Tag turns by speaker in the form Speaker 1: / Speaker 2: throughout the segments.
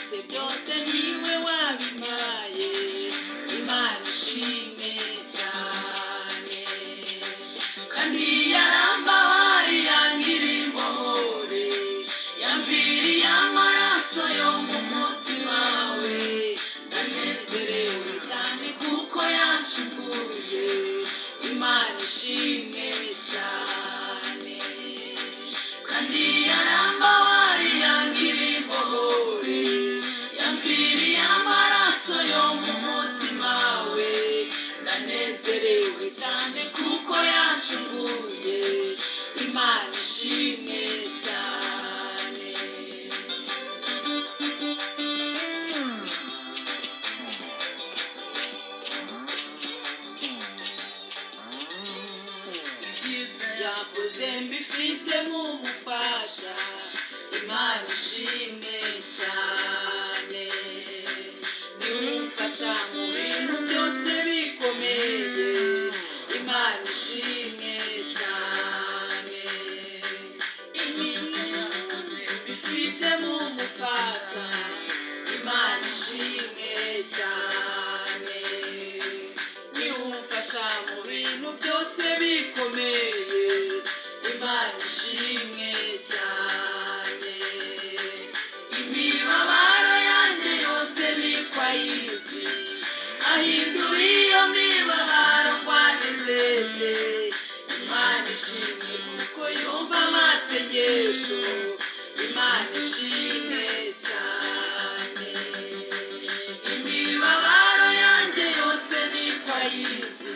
Speaker 1: mfite byose niwe wabimpaye, Imana ishimwe cyane. Kandi yarambabari yangira imbohore, yamviriye amaraso yo mu mutima we, ndanezerewe cyane kuko yancunguye, Imana ishimwe cyane. Kandi yarambabari yangira imbohore, yamviriye amaraso yo mu mutima we, ndanezerewe cyane kuko yancunguye, Imana ishimwe cyane. Ibyiza yakoze mbifitemo umufasha, Imana ishimwe cyane. Niwe umfasha mu bintu byose bikomeye, Imana ishimwe cyane. Ibyiza yakoze mbifitemo umufasha, Imana ishimwe cyane. Niwe umfasha mu bintu byose bikomeye, Imana ishimwe cyane. Imibabaro yanjye yose niko ayizi, ahindura iyo mibabaro kwanezeze, Imana ishimwe kuko yumva amasengesho, Imana ishimwe cyane. Imibabaro yanjye yose niko ayizi,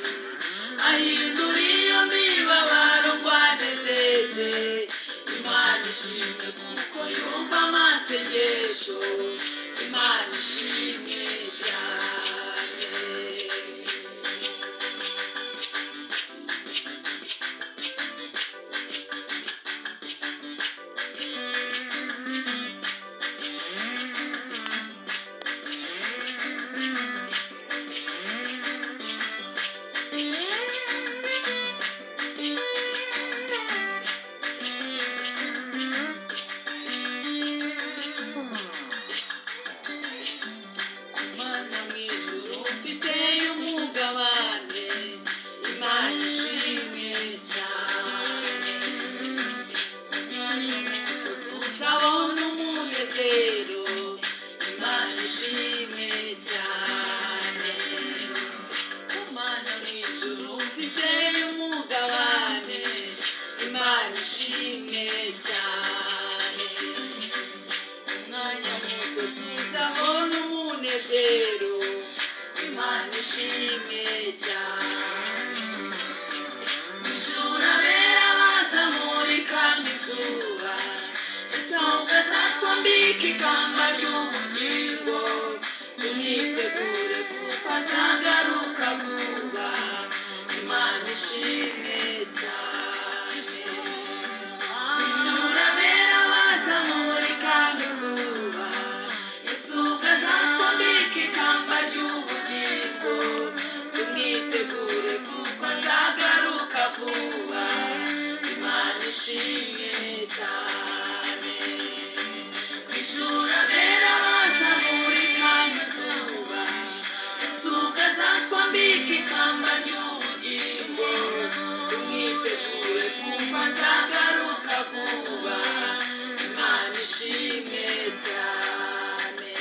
Speaker 1: ahindura iyo mibabaro kwanezeze, Imana ishimwe kuko yumva amasengesho, Imana ishimwe cyane. Imana mu ijuru mfiteyo umugabane, Imana ishimwe cyane. Umwanya muto tuzabona umunezero, Imana ishimwe cyane. Imana mu ijuru mfiteyo umugabane, Imana ishimwe cyane. Umwanya muto tuzabona umunezero, Imana ishimwe cyane. Ijuru abera bazamurika nk'izuba, isonga zatwambika ikamba ry'ubugingo, tumwitegure kuko azagaruka vuba, Imana ishimwe cyane. Ijuru abera bazamurika nk'izuba, isonga zatwambika ikamba ry'ubugingo, tumwitegure kuko azagaruka vuba, Imana ishimwe cyane. Ijuru abera bazamurika nk'izuba, isonga zatwambika ikamba ry'ubugingo, tumwitegure kuko azagaruka vuba, Imana ishimwe cyane.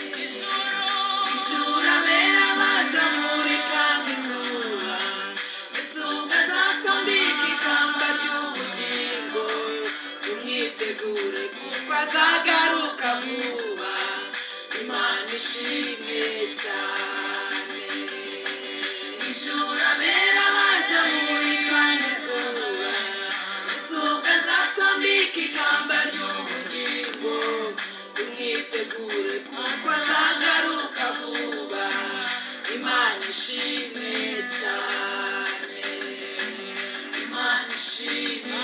Speaker 1: Ijuru abera bazamurika nk'izuba, isonga zatwambika ikamba ry'ubugingo, tumwitegure kuko azagaruka vuba, Imana ishimwe cyane. Ijuru abera bazamurika nk'izuba, isonga zatwambika ikamba ry'ubugingo, tumwitegure kuko azagaruka vuba, Imana ishimwe cyane. Imana ishimwe,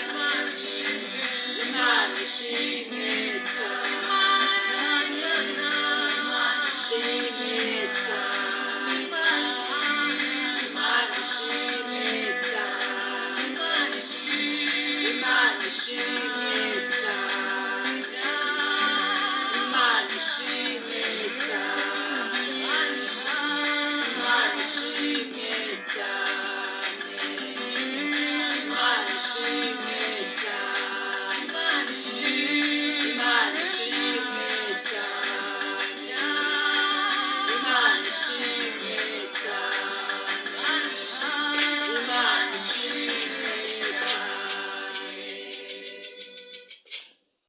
Speaker 1: Imana ishimwe, Imana ishimwe cyane. Imana ishimwe. ishimwe